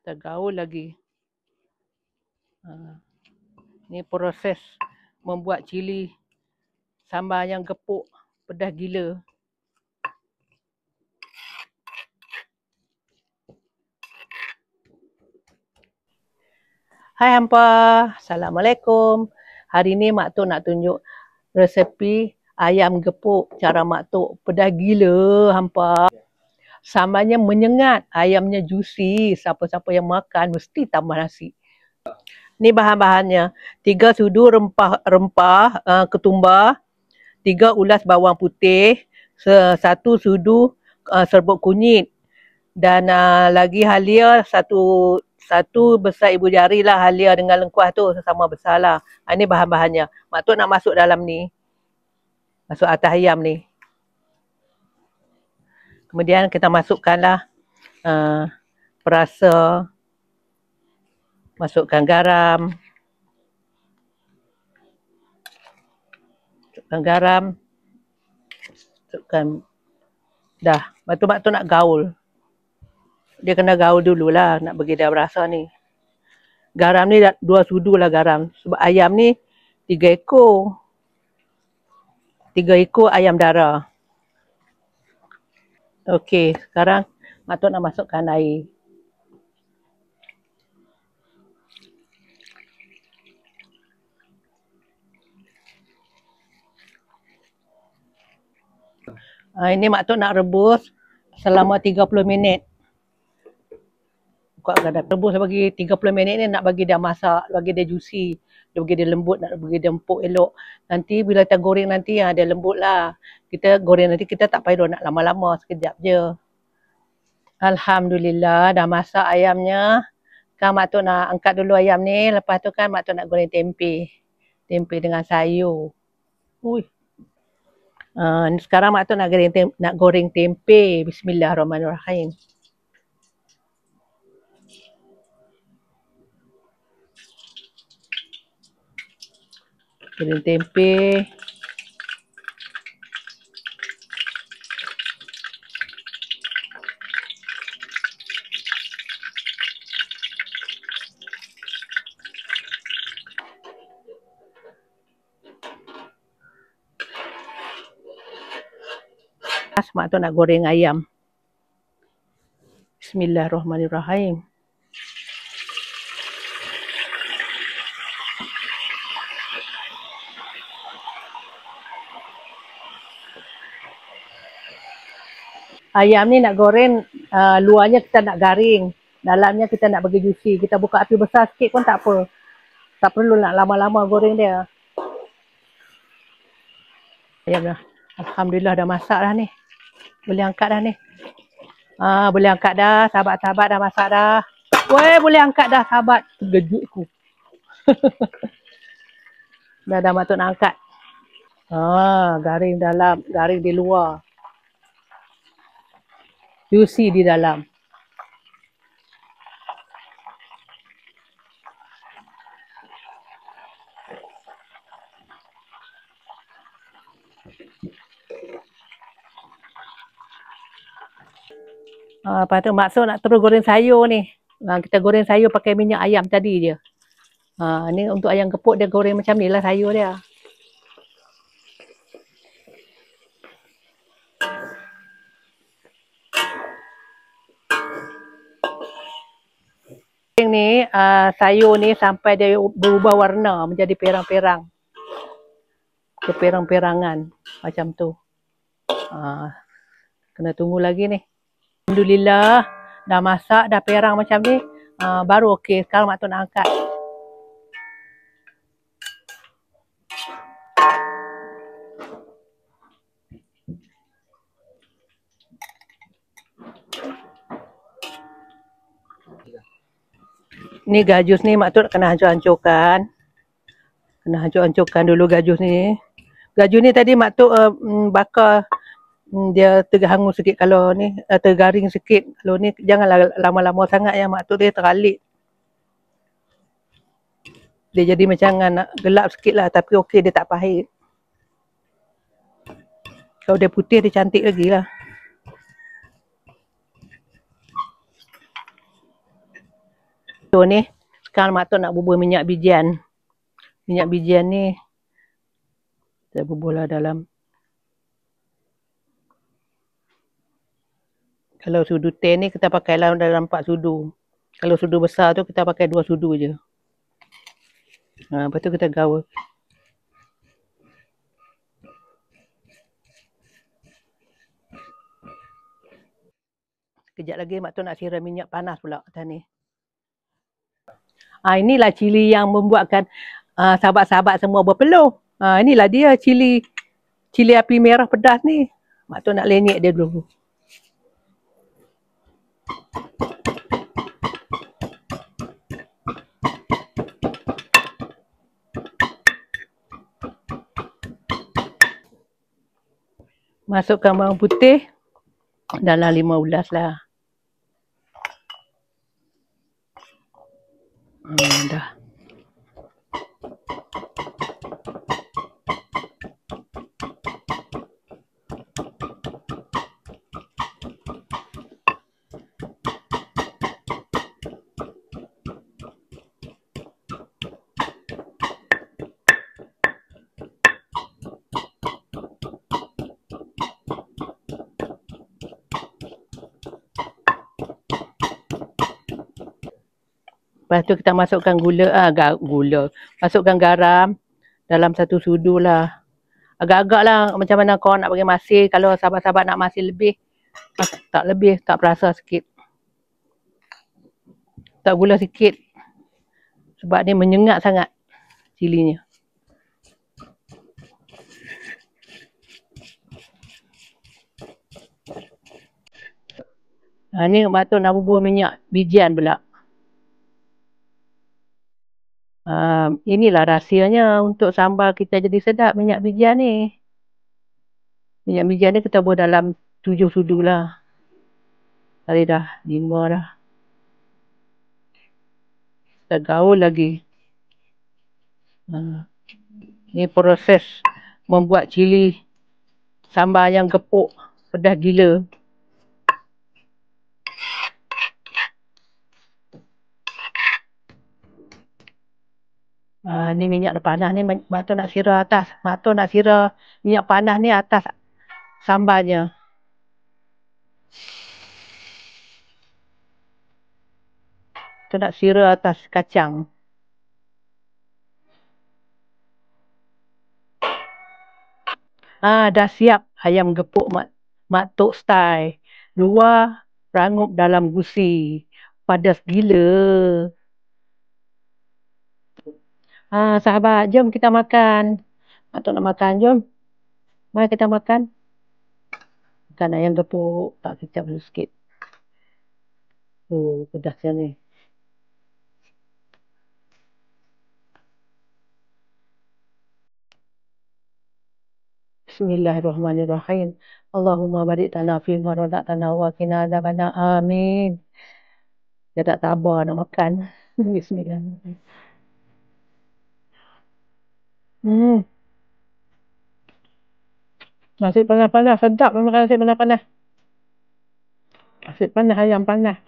Tergaul lagi. Ni proses membuat cili sambal yang gepuk, pedas gila. Hai hampa, Assalamualaikum. Hari ni Mak Tok nak tunjuk resepi ayam gepuk cara Mak Tok. Pedas gila hampa. Sambalnya menyengat, ayamnya juicy. Siapa-siapa yang makan mesti tambah nasi. Ni bahan-bahannya. 3 sudu rempah ketumbar, 3 ulas bawang putih, 1 sudu serbuk kunyit, dan lagi halia satu besar ibu jari lah, halia dengan lengkuas tu sama besar lah. Ini bahan-bahannya. Mak Tok nak masuk dalam ni. Masuk atas ayam ni. Kemudian kita masukkanlah perasa. Masukkan garam. Masukkan dah. Lepas tu Mak Tok nak gaul. Dia kena gaul dululah nak bagi dia berasa ni. Garam ni 2 sudu lah garam. Sebab ayam ni 3 ekor. 3 ekor ayam darah. Okey, sekarang Mak Tok nak masukkan air. Ini Mak Tok nak rebus selama 30 minit. Kuat kadang rebus bagi 30 minit ni nak bagi dia masak, bagi dia juicy, dia bagi dia lembut, nak bagi dia empuk elok. Nanti bila kita goreng nanti dia lembut lah. Kita goreng nanti kita tak payah nak lama-lama, sekejap je. Alhamdulillah dah masak ayamnya. Kan Mak Tok nak angkat dulu ayam ni, lepas tu kan Mak Tok nak goreng tempe. Tempe dengan sayur. Sekarang Mak Tok nak goreng tempe. Bismillahirrahmanirrahim. Goreng tempe. Mak Tok nak goreng ayam. Bismillahirrahmanirrahim. Ayam ni nak goreng, luarnya kita nak garing, dalamnya kita nak bagi juicy. Kita buka api besar sikit pun tak apa. Tak perlu nak lama-lama goreng dia. Ayam dah. Alhamdulillah dah masak dah ni. Boleh angkat dah ni. Boleh angkat dah. Sahabat-sahabat dah masak dah. Weh, boleh angkat dah sahabat. Terkejutku. Dah Mak Tok nak angkat. Garing dalam, garing di luar. Juicy di dalam. Lepas tu Mak Tok nak terus goreng sayur ni. Kita goreng sayur pakai minyak ayam tadi je. Ni untuk ayam gepuk dia goreng macam ni lah sayur dia. Ni sayur ni sampai dia berubah warna menjadi perang-perang. Keperang-perangan macam tu. Kena tunggu lagi ni. Alhamdulillah dah masak, dah perang macam ni. Baru okey. Sekarang Mak Tok nak angkat. Ni gajus ni Mak Tok kena hancur-hancurkan. Kena hancur-hancurkan dulu gajus ni. Gajus ni tadi Mak Tok bakar, dia terhangus sikit kalau ni, tergaring sikit. Kalau ni janganlah lama-lama sangat ya Mak Tok, dia teralik. Dia jadi macam nak gelap sikit lah, tapi okey dia tak pahit. Kalau dia putih dia cantik lagi lah. So ni, sekarang mak tok nak bubuh minyak bijian. Minyak bijian ni kita bubuhlah dalam. Kalau sudu teh ni kita pakailah dalam 4 sudu. Kalau sudu besar tu kita pakai 2 sudu je. Lepas tu kita gaul. Kejap lagi mak tok nak siram minyak panas pula atas ni. Inilah cili yang membuatkan sahabat-sahabat semua berpeluh. Inilah dia cili api merah pedas ni. Mak tok nak lenyek dia dulu. Masukkan bawang putih dalam 5 ulas lah. Dah. Lepas tu kita masukkan gula. Masukkan garam dalam 1 sudu lah. Agak-agak lah macam mana kau nak bagi masin. Kalau sahabat-sahabat nak masin lebih, tak lebih, tak perasa sikit. Tak gula sikit. Sebab dia menyengat sangat cilinya. Ni mak tok nak bubuh minyak bijian pula. Inilah rahsianya untuk sambal kita jadi sedap minyak bijian ni. Minyak bijian ni kita bubuh dalam 7 sudu lah. Tadi dah 5 dah. Kita gaul lagi. Ni proses membuat cili sambal yang gepuk pedas gila. Ni minyak dah panas ni, mak tok nak sirah atas. Mak tok nak sirah minyak panas ni atas sambalnya. Tok nak sirah atas kacang. Dah siap ayam gepuk mak tok style. Luar rangup dalam gusi. Padas gila. Sahabat, jom kita makan. Mak tok nak makan, jom. Mari kita makan. Makan ayam gepuk. Tak kecap dulu sikit. Pedasnya ni. Bismillahirrahmanirrahim. Allahumma barik lana fi ma razaqtana wa qina adzabannar. Amin. Dia tak sabar nak makan. Bismillahirrahmanirrahim. Nasi panas-panas. Sedap makan nasi panas-panas. Nasi panas, ayam panas.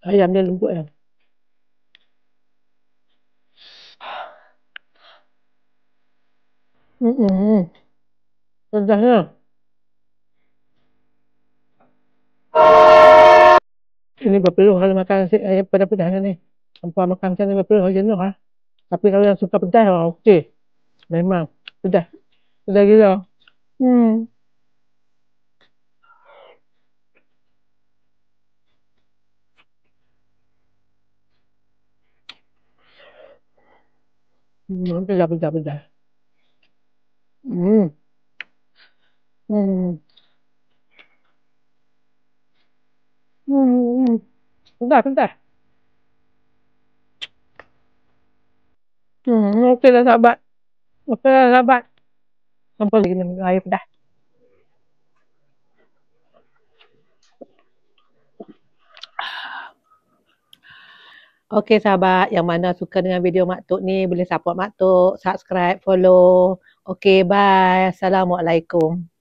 Ayam dia lembut ya. Pedasnya. Ini berpeluh kalau makan nasi ayam pedas-pedas ni. Hampa makan macam ni berpeluh jenuh lah. Tapi kalau yang suka pedas, okey. Memang pedas. Pedas gila. Pedas. Pedas. Okey lah sahabat. Okey lah sahabat. Sampai lagi minum air pedas. Okey sahabat, yang mana suka dengan video Mak Tok ni boleh support Mak Tok, subscribe, follow. Okey, bye. Assalamualaikum.